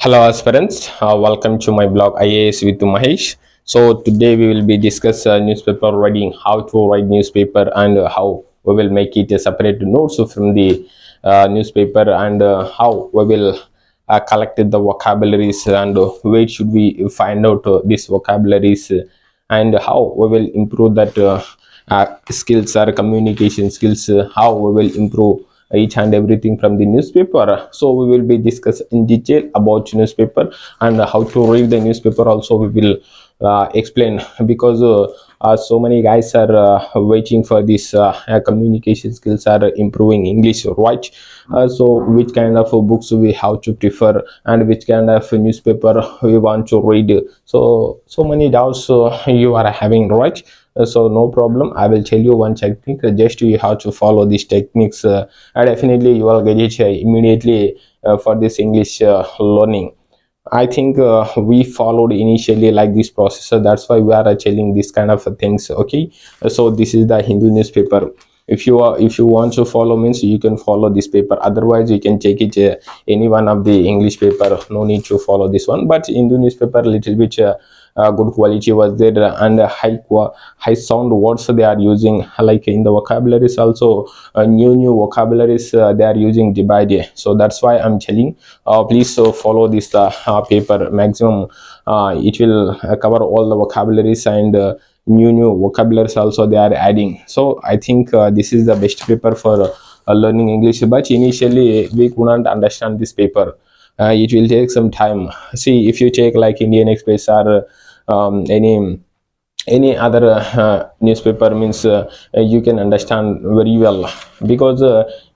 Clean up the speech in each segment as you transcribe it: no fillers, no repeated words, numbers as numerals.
Hello aspirants, welcome to my blog IAS with Mahesh. So today we will be discuss newspaper writing, how to write newspaper and how we will make it a separate notes from the newspaper and how we will collect the vocabularies and where should we find out these vocabularies and how we will improve that skills or communication skills, how we will improve each and everything from the newspaper. So we will be discuss in detail about newspaper and how to read the newspaper also we will explain, because so many guys are waiting for this communication skills are improving English, right? So which kind of books we have to prefer and which kind of newspaper we want to read. So many doubts you are having, right? So no problem, I will tell you one technique. Just you have to follow these techniques, and definitely you will get it immediately for this English learning. I think we followed initially like this process, so that's why we are telling this kind of things. Okay, so this is the Hindu newspaper. If you want to follow, means you can follow this paper, otherwise you can take it any one of the English paper, no need to follow this one. But Hindu newspaper little bit good quality was there, and high sound words they are using, like in the vocabularies also, new vocabularies they are using day by day. So that's why I'm telling, please follow this paper maximum. It will cover all the vocabularies and new vocabularies also they are adding. So I think this is the best paper for learning English. But initially we couldn't understand this paper. It will take some time. See, if you take like Indian Express or any other newspaper, means you can understand very well, because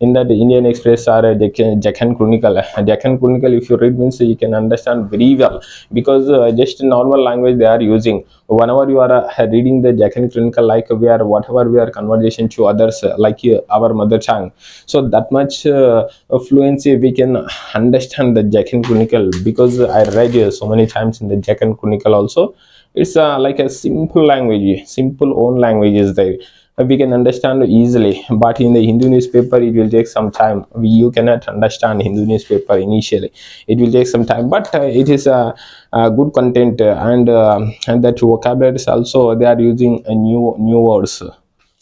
in that Indian Express or Deccan Chronicle, Deccan Chronicle, if you read, means you can understand very well, because just normal language they are using. Whenever you are reading the Deccan Chronicle, like we are whatever we are conversation to others, like our mother tongue, so that much fluency we can understand the Deccan Chronicle, because I read so many times in the Deccan Chronicle also. It's like a simple language, simple own language is there, we can understand easily. But in the Hindu newspaper it will take some time. You cannot understand Hindu newspaper initially, it will take some time, but it is a good content, and that vocabularies also they are using new words.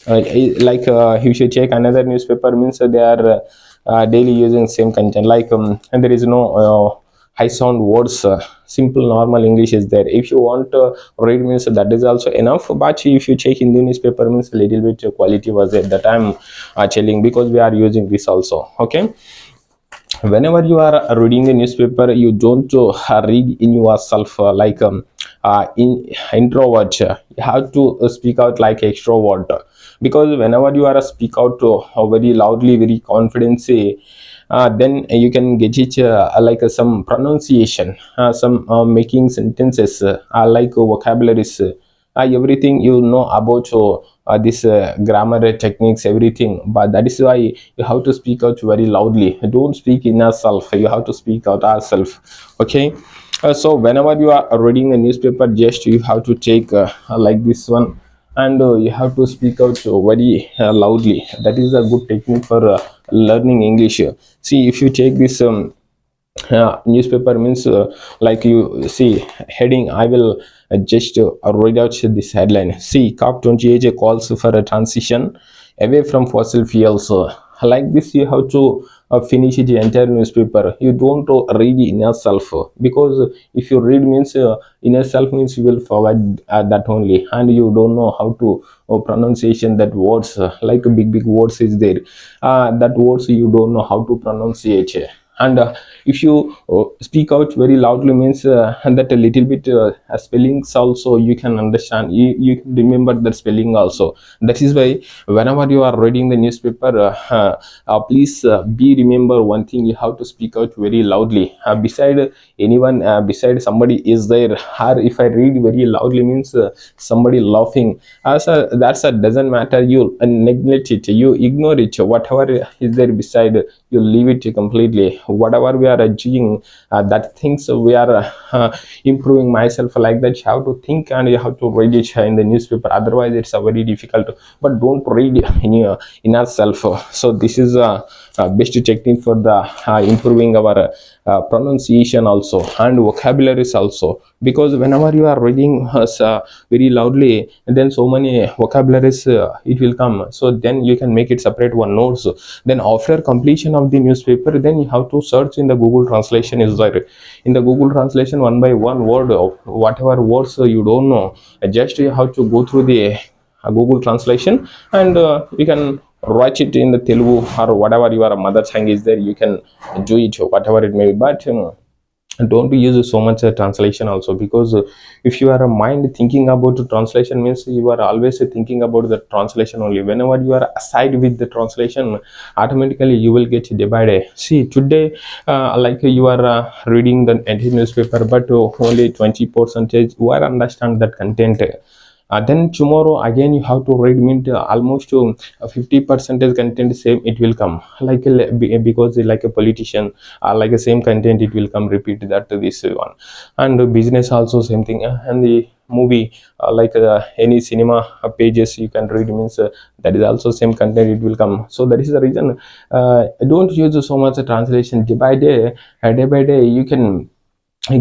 Like if you check another newspaper, means they are daily using same content, like and there is no high sound words, simple normal English is there. If you want to read, means that is also enough. But if you check Hindu newspaper, means a little bit quality was there, that I'm telling, because we are using this also. Okay, whenever you are reading the newspaper, you don't read in yourself, like in introvert, you have to speak out like extrovert, because whenever you are speak out very loudly, very confidently, then you can get it like some pronunciation, some making sentences, like vocabularies, everything you know about this grammar techniques, everything. But that is why you have to speak out very loudly. Don't speak in yourself, you have to speak out ourself. Okay, so whenever you are reading a newspaper, just you have to take like this one, and you have to speak out very loudly. That is a good technique for learning English. See, if you take this newspaper, means like you see heading, I will just read out this headline. See, COP28 calls for a transition away from fossil fuels. Like this you have to finish the entire newspaper. You don't read in yourself, because if you read, means in yourself, means you will forget that only, and you don't know how to pronunciation that words, like big words is there, that words you don't know how to pronunciate. And if you speak out very loudly, means and that a little bit spellings also you can understand, you can remember the spelling also. That is why whenever you are reading the newspaper, please be remember one thing, you have to speak out very loudly. Beside anyone, beside somebody is there, or if I read very loudly, means somebody laughing, so that's a doesn't matter, you neglect it, you ignore it, whatever is there beside, you leave it completely. whatever we are achieving, that things we are improving myself, like that you have to think and you have to read it in the newspaper, otherwise it's a very difficult. But don't read in your inner self. So this is a best technique for the improving our pronunciation also and vocabularies also, because whenever you are reading very loudly, then so many vocabularies it will come, so then you can make it separate one notes. Then after completion of the newspaper, then you have to search in the Google Translation is there. In the Google Translation, one by one word of whatever words you don't know, just you have to go through the Google Translation, and you can write it in the Telugu or whatever your mother tongue is there, you can do it whatever it may be. But don't use so much translation also, because if you are a mind thinking about the translation, means you are always thinking about the translation only. Whenever you are aside with the translation, automatically you will get day by day. See, today like you are reading the entire newspaper, but only 20 percentage you are understand that content. Then tomorrow again you have to read, mean almost 50 percentage content same it will come, like because like a politician, like the same content it will come repeat that to this one. And business also same thing, and the movie, like any cinema pages you can read, means that is also same content it will come. So that is the reason, don't use so much translation. Day by day you can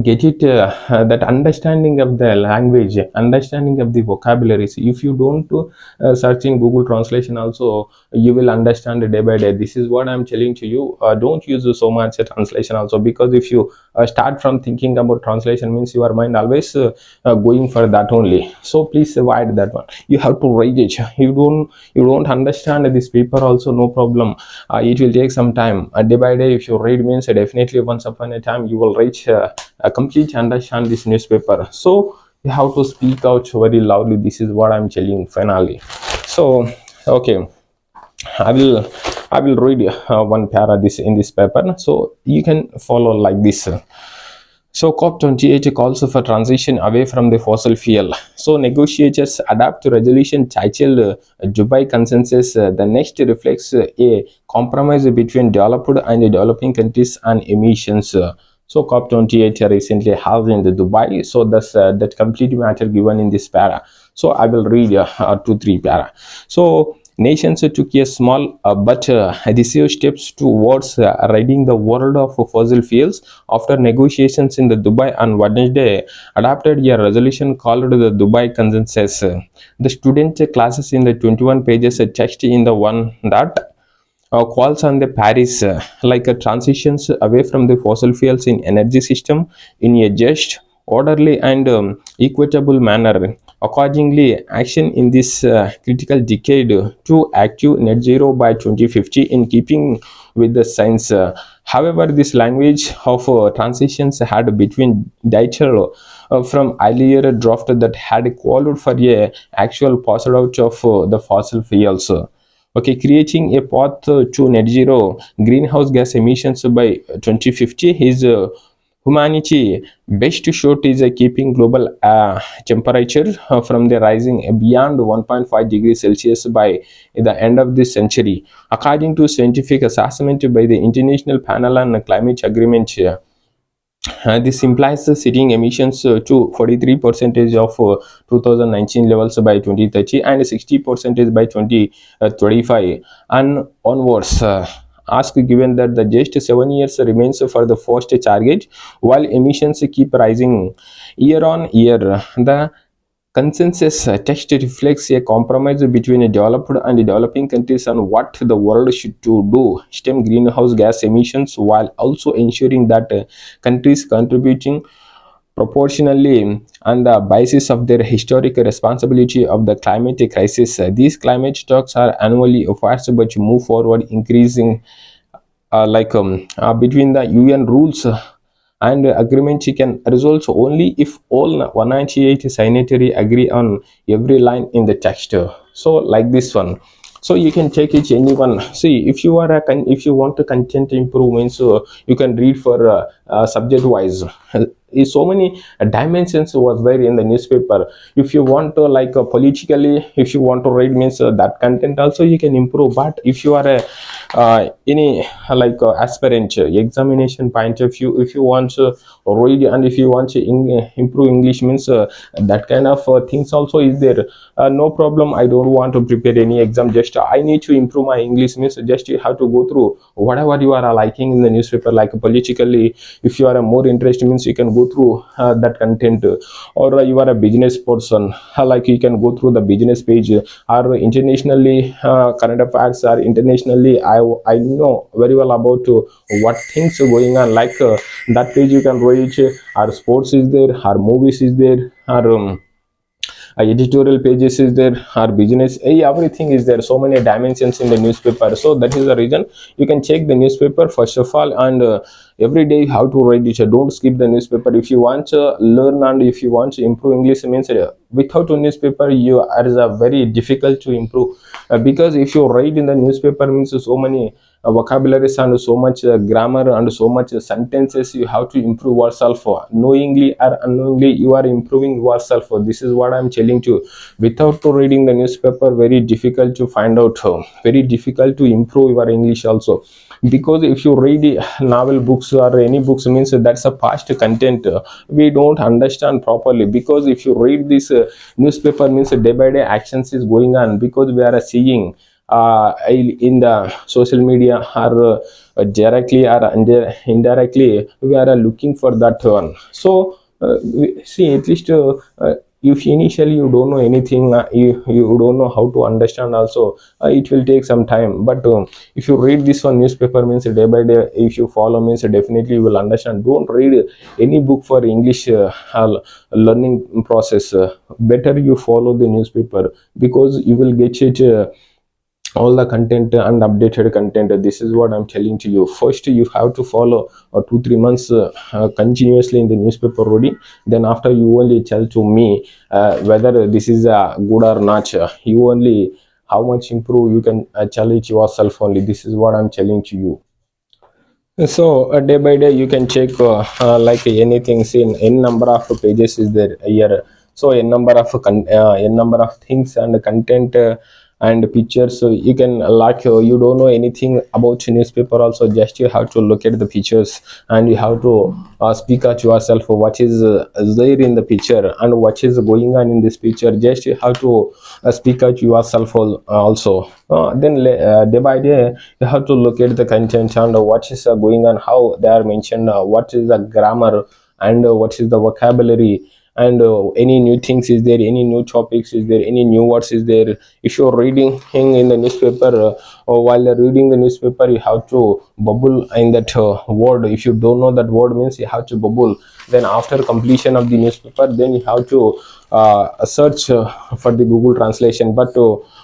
get it, that understanding of the language, understanding of the vocabularies. If you don't search in Google Translation also, you will understand day by day. This is what I'm telling to you. Don't use so much translation also, because if you start from thinking about translation, means your mind always going for that only. So please avoid that one. You have to read it. You don't understand this paper also, no problem. It will take some time. Day by day if you read, means definitely once upon a time you will reach complete understand this newspaper. So you have to speak out very loudly. This is what I'm telling finally. So okay, i will I will read one para this in this paper, so you can follow like this. So COP28 calls for transition away from the fossil fuel. So negotiators adapt to resolution titled Dubai Consensus. The next reflects a compromise between developed and developing countries on emissions. So COP28 recently held in the Dubai. So that's that complete matter given in this para. So I will read 2 3 para. So nations took a small but decisive steps towards ridding the world of fossil fuels after negotiations in the Dubai on Wednesday adopted a resolution called the Dubai Consensus. The student classes in the 21 pages text in the one that calls on the Paris like transitions away from the fossil fuels in energy system in a just, orderly and equitable manner. Accordingly, action in this critical decade to achieve net zero by 2050 in keeping with the science. However, this language of transitions had between detail from earlier draft that had called for a actual pass out of the fossil fuels. Okay, creating a path to net zero greenhouse gas emissions by 2050 is humanity best shot is keeping global temperature from the rising beyond 1.5 degrees Celsius by the end of this century, according to scientific assessment by the International Panel on Climate Agreement. This implies setting emissions to 43 percentage of 2019 levels by 2030 and 60 percentage by 2035 and onwards. Ask given that the just 7 years remains for the first target, while emissions keep rising year on year. The consensus text reflects a compromise between developed and developing countries on what the world should do stem greenhouse gas emissions, while also ensuring that countries contributing proportionally on the basis of their historic responsibility of the climate crisis. These climate talks are annually affairs but move forward increasing between the UN rules and agreement can result only if all 198 signatory agree on every line in the text. So like this one, so you can take it anyone. See, if you are if you want to content improvements, so you can read for subject wise. so many dimensions was there in the newspaper. If you want to like politically, if you want to read means that content also you can improve. But if you are a any like aspirant examination point of view, if you want to read and if you want to improve English means that kind of things also is there. No problem, I don't want to prepare any exam, just I need to improve my English means just you have to go through whatever you are liking in the newspaper. Like politically, if you are a more interested means you can go through that content. Or you are a business person, like you can go through the business page. Or internationally, current affairs are internationally, I know very well about what things are going on, like that page you can reach. Our sports is there, our movies is there, our editorial pages is there, our business, everything is there. So many dimensions in the newspaper. So that is the reason you can check the newspaper first of all. And every day how to read it. Don't skip the newspaper if you want to learn and if you want to improve English means without a newspaper you are very difficult to improve. Because if you read in the newspaper means so many vocabularies and so much grammar and so much sentences you have to improve yourself for. Knowingly or unknowingly you are improving yourself for. This is what I'm telling you. Without reading the newspaper, very difficult to find out, very difficult to improve your English also. Because if you read novel books or any books means that's a past content, we don't understand properly. Because if you read this newspaper means day by day actions is going on, because we are seeing in the social media, or directly or indirectly we are looking for that one. So see, at least if initially you don't know anything, you don't know how to understand also, it will take some time. But if you read this one newspaper means day by day, if you follow means definitely you will understand. Don't read any book for English learning process. Better you follow the newspaper, because you will get it all the content and updated content. This is what I'm telling to you. First you have to follow 2-3 months continuously in the newspaper reading. Then after you only tell to me whether this is good or not. You only how much improve you can challenge yourself only. This is what I'm telling to you. So day by day you can check like anything. Seen n number of pages is there here. So n number of things and content and pictures. So you can like you don't know anything about newspaper also, just you have to look at the pictures and you have to speak out yourself what is there in the picture and what is going on in this picture. Just you have to speak out yourself also. Then day by day you have to look at the content and what is going on, how they are mentioned, what is the grammar, and what is the vocabulary, and any new things is there, any new topics is there, any new words is there. If you're reading in the newspaper, or while reading the newspaper you have to bubble in that word. If you don't know that word means you have to bubble. Then after completion of the newspaper, then you have to search for the Google translation. But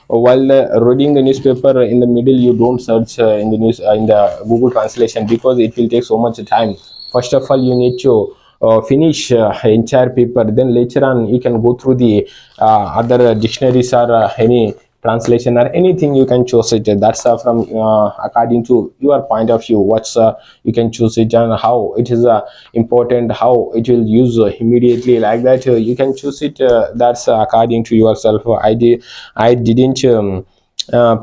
while reading the newspaper in the middle, you don't search in the news in the Google translation, because it will take so much time. First of all you need to finish entire paper, then later on you can go through the other dictionaries or any translation or anything you can choose it. That's from according to your point of view, what's you can choose it and how it is important, how it will use immediately, like that you can choose it. That's according to yourself. I didn't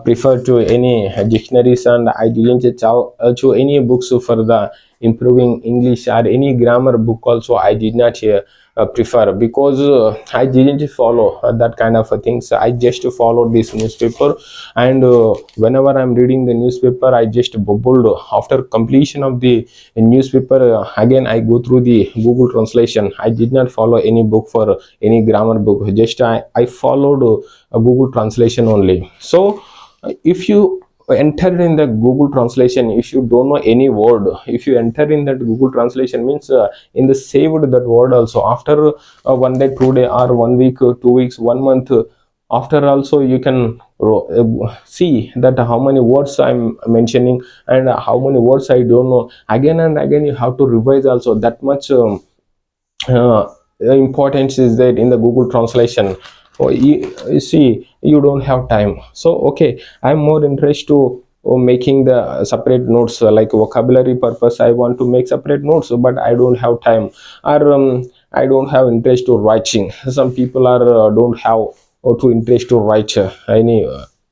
prefer to any dictionaries, and I didn't to any books for the improving English or any grammar book also. I did not prefer, because I didn't follow that kind of things. I just followed this newspaper. And whenever I'm reading the newspaper, I just bubbled. After completion of the newspaper, again I go through the Google translation. I did not follow any book for any grammar book, just I followed a Google translation only. So if you enter in the Google translation, if you don't know any word, if you enter in that Google translation means in the saved that word also, after 1 day, 2 day, or 1 week, 2 weeks, 1 month, after also you can see that how many words I'm mentioning and how many words I don't know. Again and again you have to revise also. That much importance is there in the Google translation. You see, you don't have time. So okay, I'm more interested to making the separate notes, like vocabulary purpose I want to make separate notes, but I don't have time, or I don't have interest to writing. Some people are don't have to interest to write any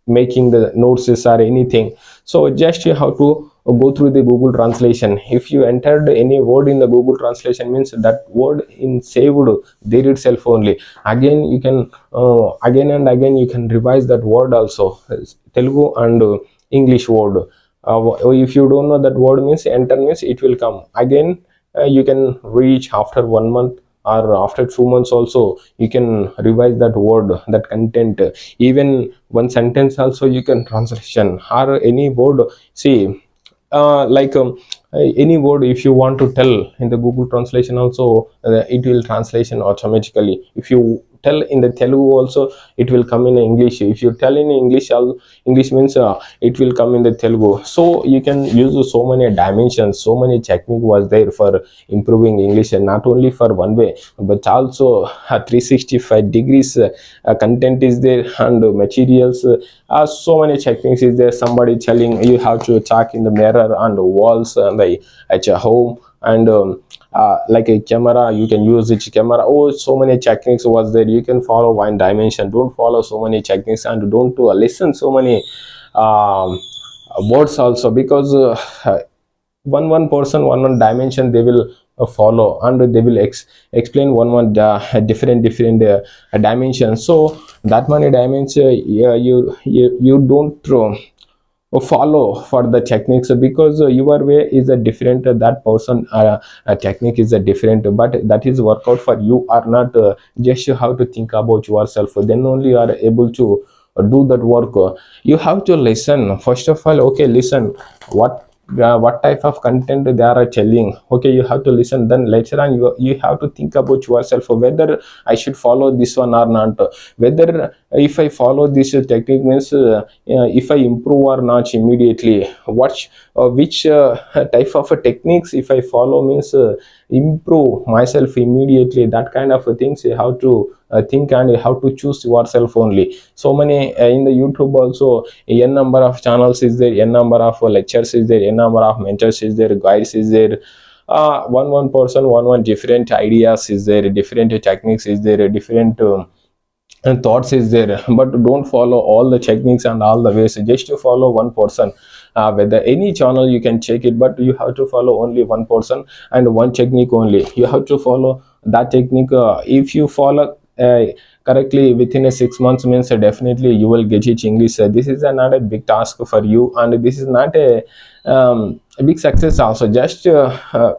making the notes or anything. So just you have to go through the Google translation. If you entered any word in the Google translation, means that word in saved there itself only. Again you can again and again you can revise that word also, Telugu and English word. If you don't know that word, means enter means it will come again. You can reach after 1 month or after 2 months also, you can revise that word, that content. Even one sentence also you can translation, or any word. See, like any word if you want to tell in the Google translation also, it will translation automatically. If you tell in the Telugu also, it will come in English. If you tell in English, English means it will come in the Telugu. So you can use so many dimensions, so many technique was there for improving English, and not only for one way, but also 365 degrees content is there, and materials, so many techniques is there. Somebody telling you how to talk in the mirror and the walls and at your home, and like a camera, you can use it camera. Oh, so many techniques was there. You can follow one dimension, don't follow so many techniques, and don't listen so many um, words also, because one person, one dimension they will follow, and they will explain one different dimensions. So that many dimensions, yeah, you don't follow for the techniques, because your way is a different, that person technique is a different, but that is work out for you or not. Just you have to think about yourself, then only you are able to do that work. You have to listen first of all. Okay, listen what type of content they are telling. Okay, you have to listen, then later on you have to think about yourself, whether I should follow this one or not, whether if I follow this technique, means if I improve or not immediately, what which type of techniques if I follow, means improve myself immediately. That kind of things you have to think, and you have to choose yourself only. So many in the YouTube also, n number of channels is there, n number of lectures is there, n number of mentors is there, guides is there. One person, one different ideas is there, different techniques is there, different and thoughts is there, but don't follow all the techniques and all the ways. Just to follow one person. Whether any channel you can check it, but you have to follow only one person and one technique only. You have to follow that technique. If you follow correctly within a 6 months, means definitely you will get it English. This is not a big task for you, and this is not a big success also. Just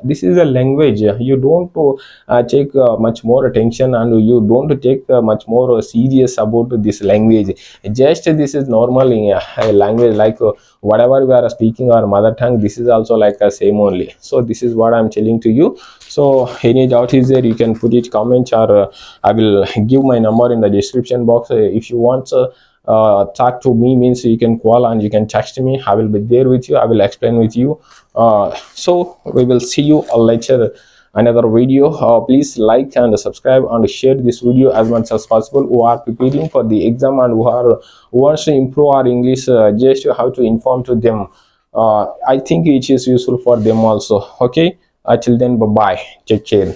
this is a language. You don't take much more attention, and you don't take much more serious about this language. Just this is normal in a language, like whatever we are speaking our mother tongue, this is also like a same only. So this is what I'm telling to you. So any doubt is there, you can put it comment, or I will give my number in the description box. If you want talk to me, means you can call and you can text me. I will be there with you, I will explain with you. So we will see you later another video. Please like and subscribe and share this video as much as possible, who are preparing for the exam and who wants to improve our English. Just how to inform to them. I think it is useful for them also. Okay, till then, bye bye, take care.